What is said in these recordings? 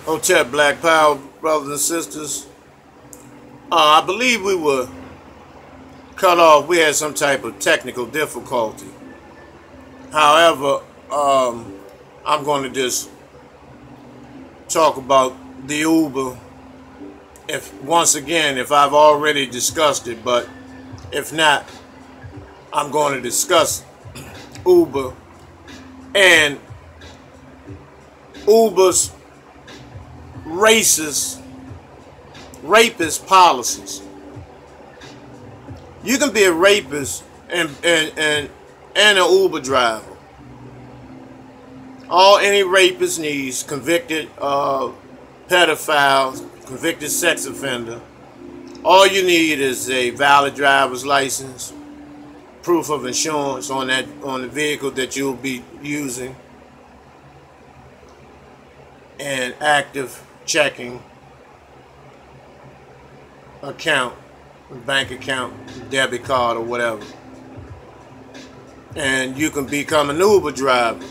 Hotel Black Power, brothers and sisters. I believe we were cut off. We had some type of technical difficulty. However, I'm going to just talk about the Uber. If I've already discussed it, but if not, I'm going to discuss Uber and Uber's rapist policies. You can be a rapist and an Uber driver. All any rapist needs, convicted pedophile, convicted sex offender. All you need is a valid driver's license, proof of insurance on the vehicle that you'll be using, and active checking account, bank account, debit card, or whatever. And you can become an Uber driver.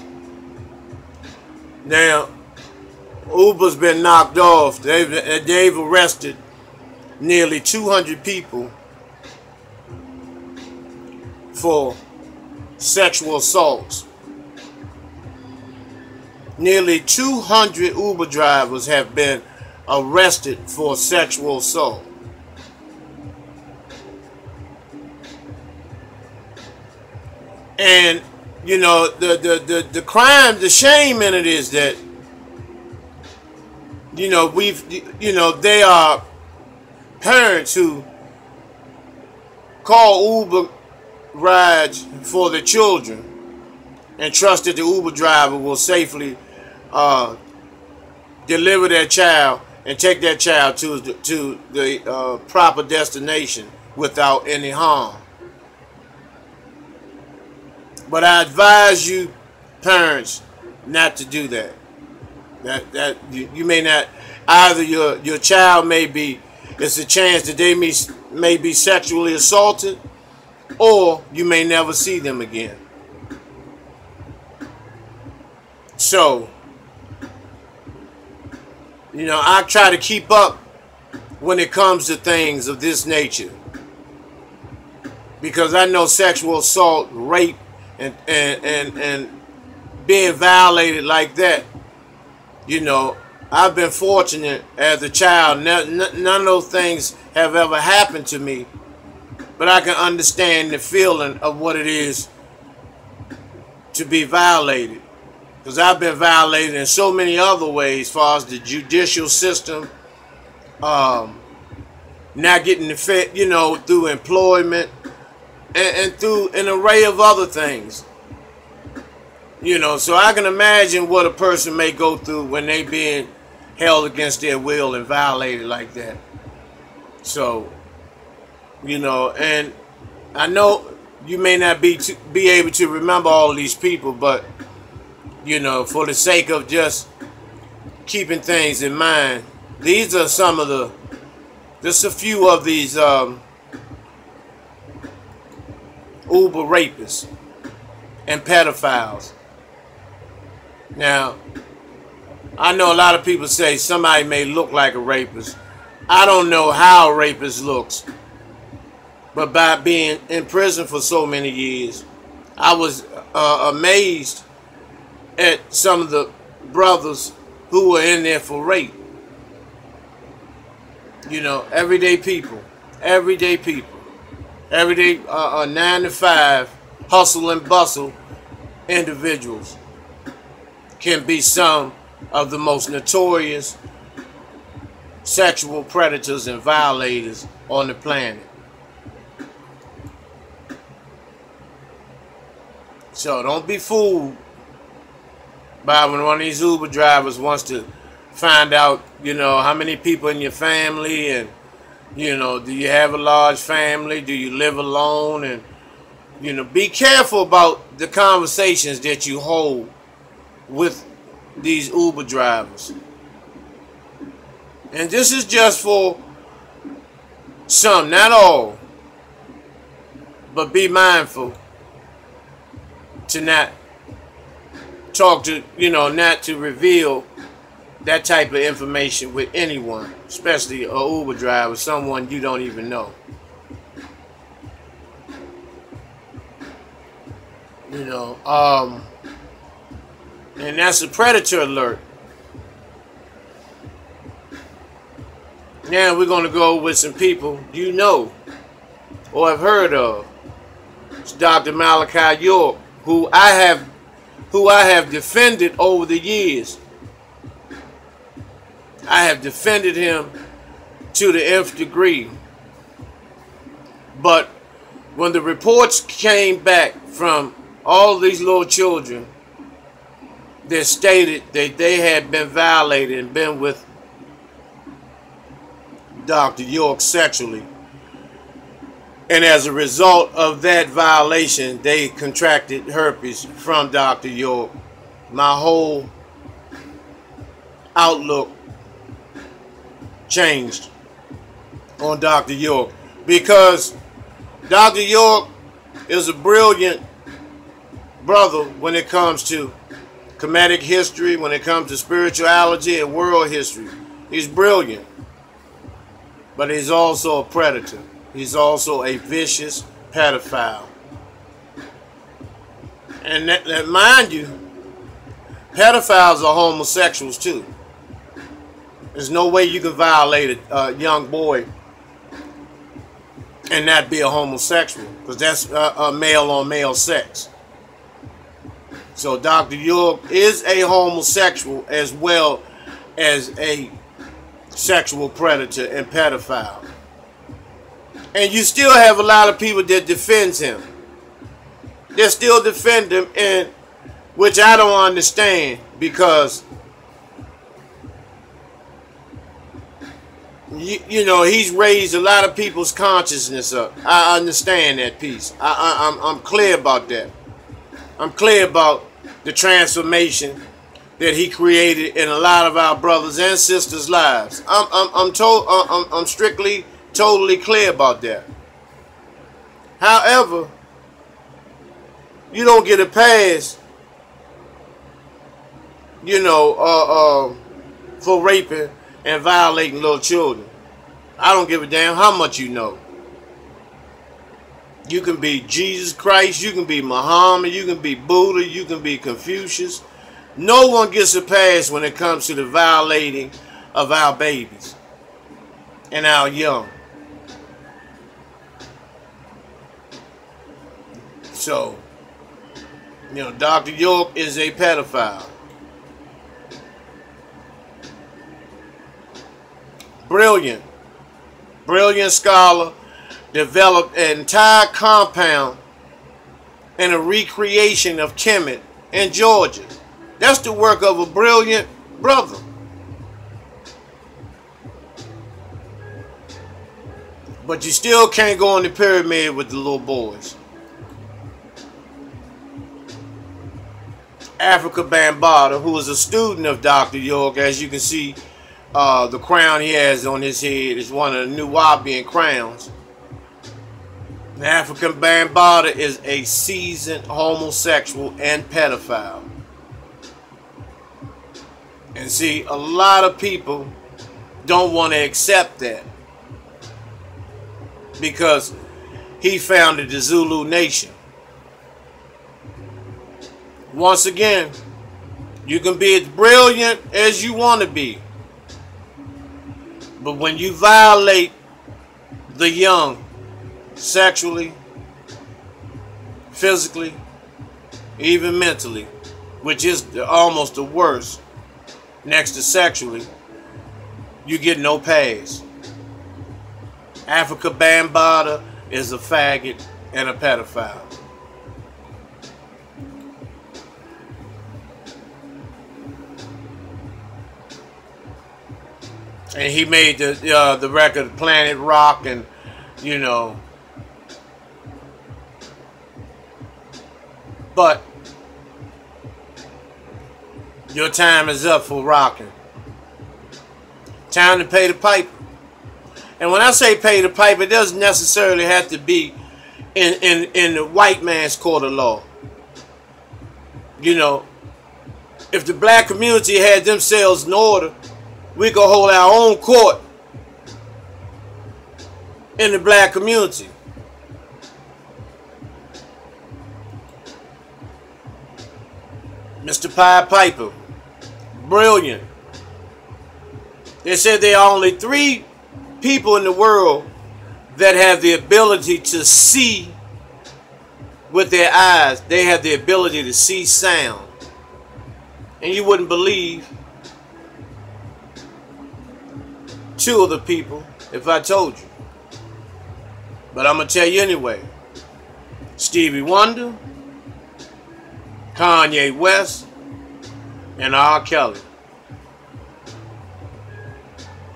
Now, Uber's been knocked off. They've arrested nearly 200 people for sexual assaults. Nearly 200 Uber drivers have been arrested for sexual assault. And you know, the crime, the shame in it is that, you know, they are parents who call Uber rides for the children and trust that the Uber driver will safely deliver their child and take that child to the proper destination without any harm. But I advise you, parents, not to do that. That you may not. Either your child may be. It's a chance that they may be sexually assaulted, or you may never see them again. So, you know, I try to keep up when it comes to things of this nature, because I know sexual assault, rape, and being violated like that, you know, I've been fortunate as a child. None of those things have ever happened to me, but I can understand the feeling of what it is to be violated, because I've been violated in so many other ways, as far as the judicial system, not getting the fit, you know, through employment, and through an array of other things. You know, so I can imagine what a person may go through when they being held against their will and violated like that. So, you know, and I know you may not be able to remember all of these people, but, you know, for the sake of just keeping things in mind, these are some of just a few of these Uber rapists and pedophiles. Now, I know a lot of people say somebody may look like a rapist. I don't know how a rapist looks, but by being in prison for so many years, I was amazed at some of the brothers who were in there for rape. You know, everyday people, everyday 9 to 5 hustle and bustle individuals can be some of the most notorious sexual predators and violators on the planet. So don't be fooled by when one of these Uber drivers wants to find out, you know, how many people in your family, and, you know, do you have a large family? Do you live alone? And, you know, be careful about the conversations that you hold with these Uber drivers. And this is just for some, not all. But be mindful to not talk to, you know, not to reveal that type of information with anyone, especially a Uber driver, someone you don't even know. You know, and that's a predator alert. Now we're going to go with some people you know or have heard of. It's Dr. Malachi York, who I have defended over the years. I have defended him to the nth degree. But when the reports came back from all these little children that stated that they had been violated and been with Dr. York sexually, and as a result of that violation, they contracted herpes from Dr. York, my whole outlook changed on Dr. York, because Dr. York is a brilliant brother when it comes to Kemetic history, when it comes to spirituality and world history. He's brilliant, but he's also a predator. He's also a vicious pedophile. And that mind you, pedophiles are homosexuals too. There's no way you can violate a young boy and not be a homosexual, because that's a male on male sex. So Dr. York is a homosexual as well as a sexual predator and pedophile. And you still have a lot of people that defends him. They still defend him, and which I don't understand, because you know, he's raised a lot of people's consciousness up. I understand that piece. I'm clear about that. I'm clear about the transformation that he created in a lot of our brothers and sisters' lives. I'm strictly, totally clear about that. However, you don't get a pass, you know, for raping and violating little children. I don't give a damn how much you know. You can be Jesus Christ, you can be Muhammad, you can be Buddha, you can be Confucius. No one gets a pass when it comes to the violating of our babies and our young. So, you know, Dr. York is a pedophile. Brilliant. Brilliant scholar. Developed an entire compound and a recreation of Kemet in Georgia. That's the work of a brilliant brother. But you still can't go on the pyramid with the little boys. Africa Bambaataa, who is a student of Dr. York, as you can see, the crown he has on his head is one of the Nubian crowns. African Bambaataa is a seasoned homosexual and pedophile. And see, a lot of people don't want to accept that, because he founded the Zulu Nation. Once again, you can be as brilliant as you want to be, but when you violate the young sexually, physically, even mentally, which is almost the worst next to sexually, you get no pass. Africa Bambaataa is a faggot and a pedophile. And he made the record Planet Rock, and you know, but your time is up for rocking. Time to pay the piper. And when I say pay the piper, it doesn't necessarily have to be in the white man's court of law. You know, if the black community had themselves in order, we could hold our own court in the black community. Mr. Pied Piper, brilliant. They said there are only 3 people in the world that have the ability to see with their eyes. They have the ability to see sound. And you wouldn't believe 2 of the people if I told you. But I'm going to tell you anyway. Stevie Wonder, Kanye West, and R. Kelly.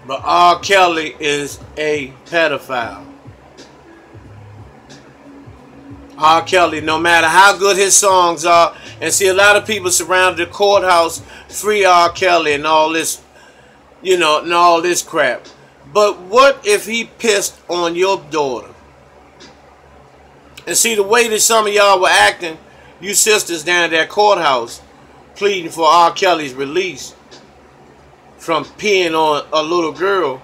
But R. Kelly is a pedophile. R. Kelly, no matter how good his songs are, and see a lot of people surrounded the courthouse, free R. Kelly and all this, you know, and all this crap. But what if he pissed on your daughter? And see the way that some of y'all were acting, you sisters down at that courthouse, pleading for R. Kelly's release from peeing on a little girl.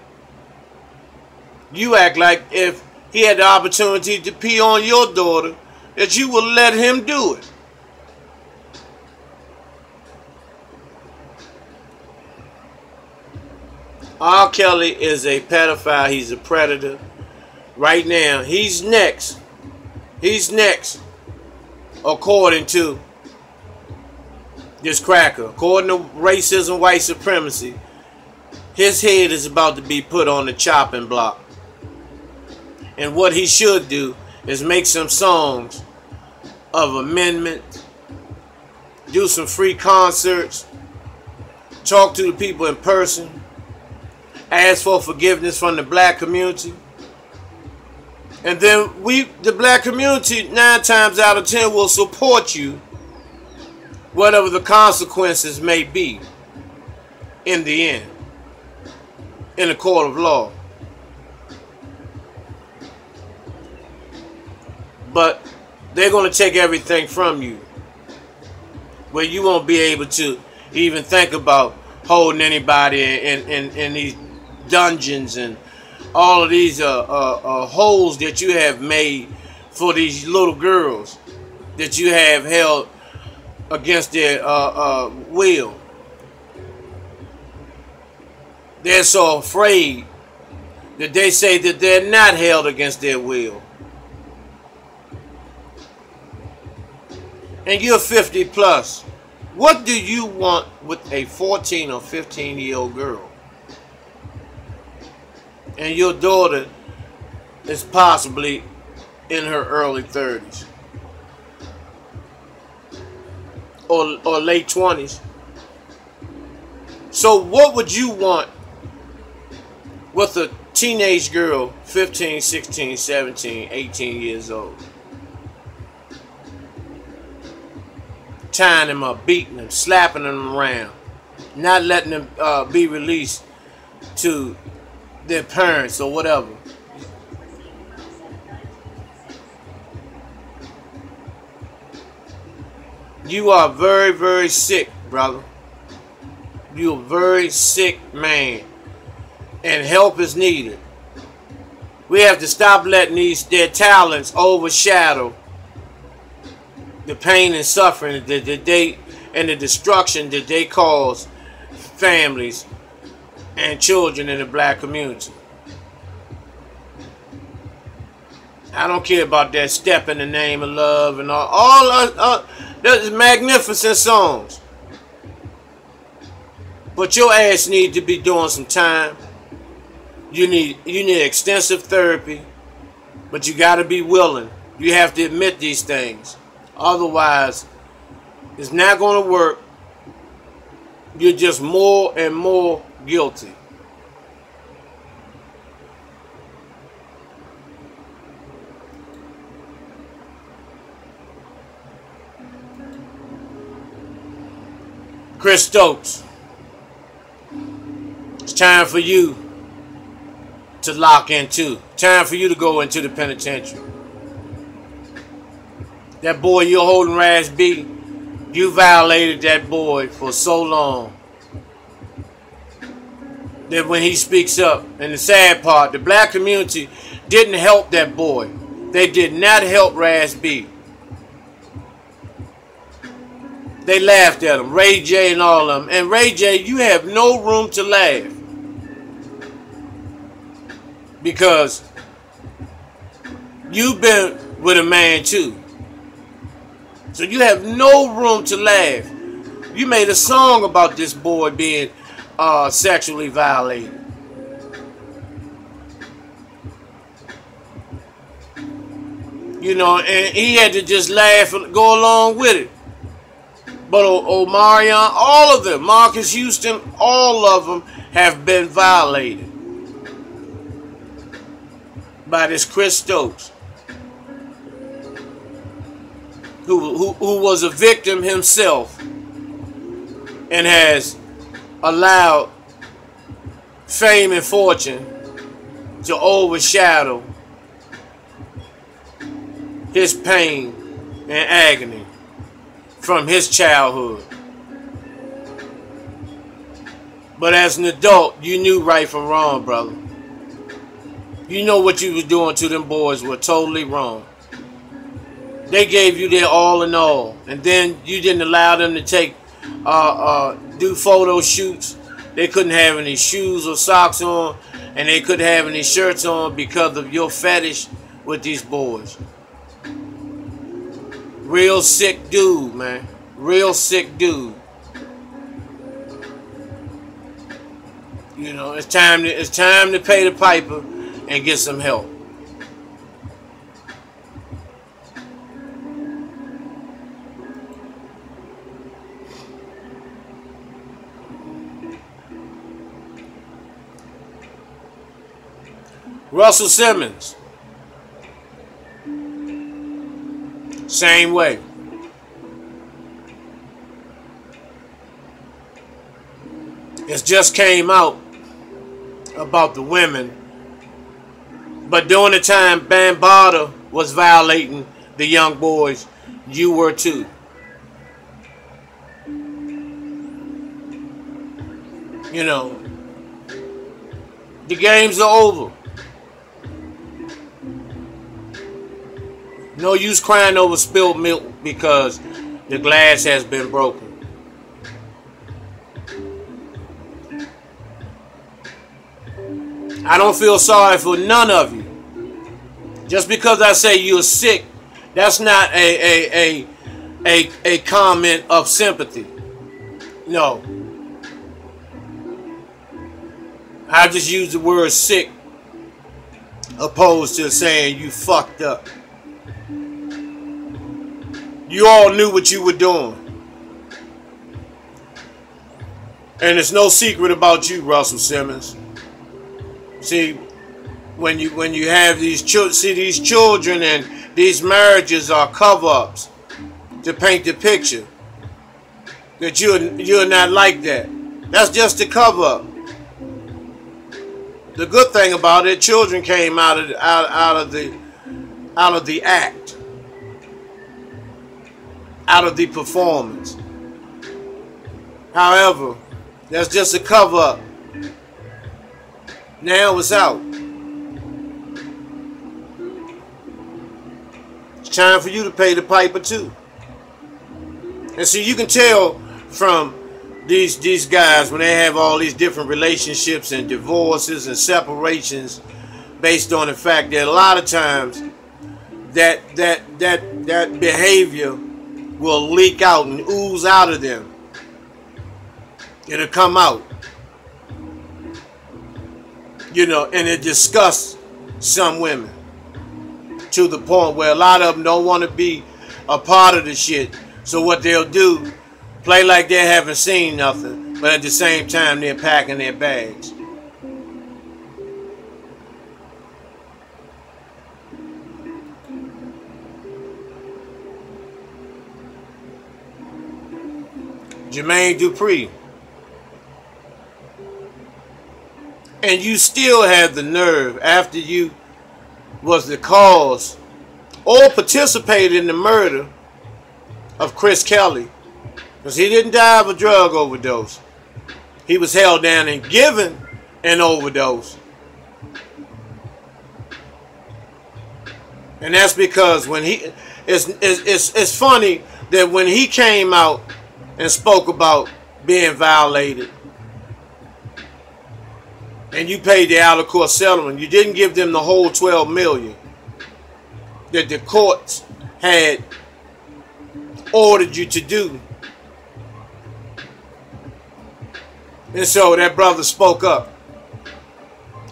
You act like if he had the opportunity to pee on your daughter, that you would let him do it. R. Kelly is a pedophile. He's a predator. Right now, he's next. He's next, according to this cracker. According to racism, white supremacy, his head is about to be put on the chopping block. And what he should do is make some songs of amendment, do some free concerts, talk to the people in person, ask for forgiveness from the black community. And then the black community, 9 times out of 10, will support you, whatever the consequences may be, in the end, in the court of law. But they're going to take everything from you, where you won't be able to even think about holding anybody in these dungeons and all of these holes that you have made for these little girls that you have held against their will. They're so afraid that they say that they're not held against their will. And you're 50 plus. What do you want with a 14 or 15-year-old girl? And your daughter is possibly in her early 30s or late 20s. So what would you want with a teenage girl, 15, 16, 17, 18 years old? Tying them up, beating them, slapping them around, not letting them be released to their parents or whatever. You are very, very sick, brother. You're a very sick man, and help is needed. We have to stop letting their talents overshadow the pain and suffering that they and the destruction that they cause families and children in the black community. I don't care about that Step in the Name of Love and all those magnificent songs. But your ass need to be doing some time. You need extensive therapy, but you got to be willing. You have to admit these things. Otherwise, it's not going to work. You're just more and more guilty. Chris Stokes, it's time for you to lock into. Time for you to go into the penitentiary. That boy you're holding Raz B, You violated that boy for so long that when he speaks up, and the sad part, the black community didn't help that boy. They did not help Ras B. They laughed at him, Ray J and all of them. And Ray J, you have no room to laugh. Because you've been with a man too. So you have no room to laugh. You made a song about this boy being sexually violated. You know, and he had to just laugh and go along with it. But Omarion, all of them, Marcus Houston, all of them have been violated by this Chris Stokes, who was a victim himself and has allowed fame and fortune to overshadow his pain and agony from his childhood. But as an adult, you knew right from wrong, brother. You know what you was doing to them boys were totally wrong. They gave you their all in all, and then you didn't allow them to take do photo shoots. They couldn't have any shoes or socks on, and they couldn't have any shirts on because of your fetish with these boys. Real sick dude, man. Real sick dude. You know, it's time to pay the piper and get some help. Russell Simmons, same way. It just came out about the women, but during the time Bambaataa was violating the young boys, you were too. You know, the games are over. No use crying over spilled milk because the glass has been broken. I don't feel sorry for none of you. Just because I say you're sick, that's not a comment of sympathy. No. I just use the word sick opposed to saying you fucked up. You all knew what you were doing. And it's no secret about you, Russell Simmons. See, when you have these children and these marriages are cover-ups to paint the picture that you're not like that. That's just a cover-up. The good thing about it, children came out of the act, out of the performance. However, that's just a cover-up. Now it's out. It's time for you to pay the piper too. And see, you can tell from these guys when they have all these different relationships and divorces and separations based on the fact that a lot of times that behavior will leak out and ooze out of them. It'll come out. You know, and it disgusts some women to the point where a lot of them don't want to be a part of the shit. So what they'll do, play like they haven't seen nothing, but at the same time they're packing their bags. Jermaine Dupri. And you still have the nerve after you was the cause or participated in the murder of Chris Kelly Because he didn't die of a drug overdose. He was held down and given an overdose. And that's because when it's funny that when he came out and spoke about being violated, and you paid the out of court settlement, you didn't give them the whole $12 million that the courts had ordered you to do. And so that brother spoke up,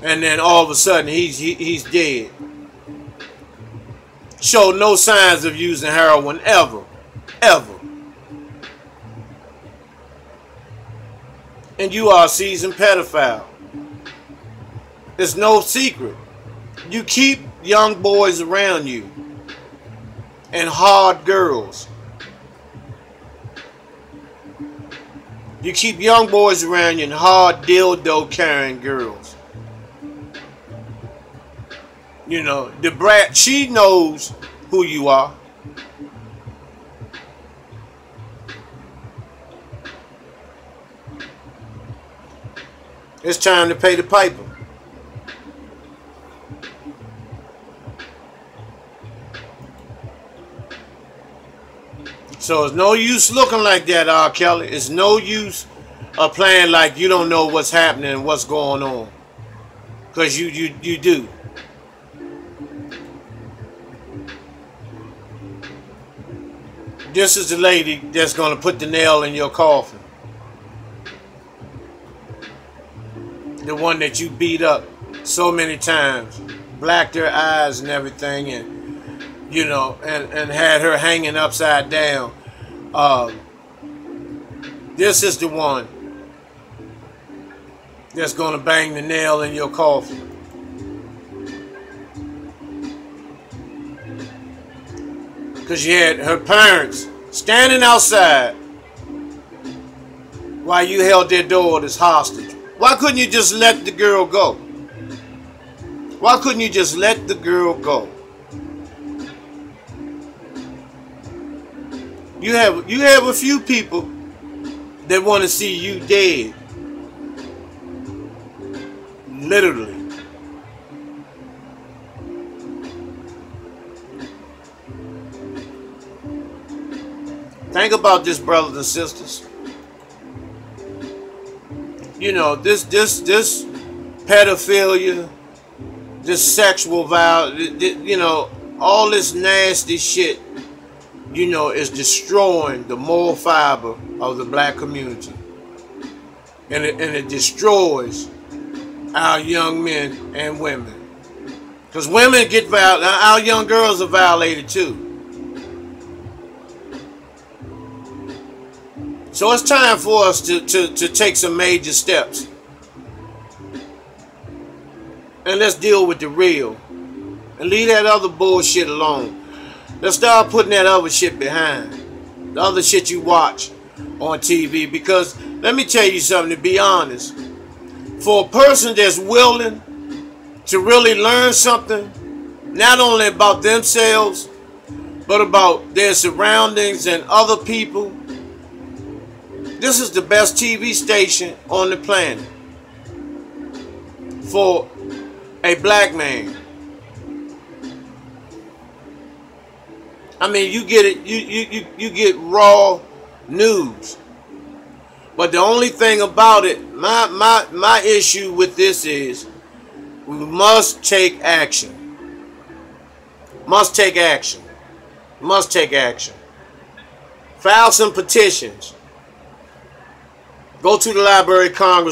and then all of a sudden he's dead. Showed no signs of using heroin ever. And you are a seasoned pedophile. It's no secret. You keep young boys around you and hard girls. You keep young boys around you and hard dildo carrying girls. You know, the brat, she knows who you are. It's time to pay the piper. So it's no use looking like that, R. Kelly. It's no use of playing like you don't know what's happening and what's going on. Because you do. This is the lady that's going to put the nail in your coffin. The one that you beat up so many times. Blacked her eyes and everything, and you know, and had her hanging upside down. This is the one that's going to bang the nail in your coffin. Because you had her parents standing outside while you held their daughters hostage. Why couldn't you just let the girl go? Why couldn't you just let the girl go? You have a few people that want to see you dead. Literally. Think about this, brothers and sisters. You know, this pedophilia, this sexual violence, you know, all this nasty shit, you know, is destroying the moral fiber of the black community. And it destroys our young men and women. Because women get violated, our young girls are violated too. So it's time for us to take some major steps. And let's deal with the real. And leave that other bullshit alone. Let's start putting that other shit behind. The other shit you watch on TV. Because let me tell you something, to be honest. For a person that's willing to really learn something, not only about themselves, but about their surroundings and other people, this is the best TV station on the planet for a black man. I mean, you get it. You get raw news. But the only thing about it, my issue with this is, we must take action. Must take action. Must take action. File some petitions. Go to the Library of Congress.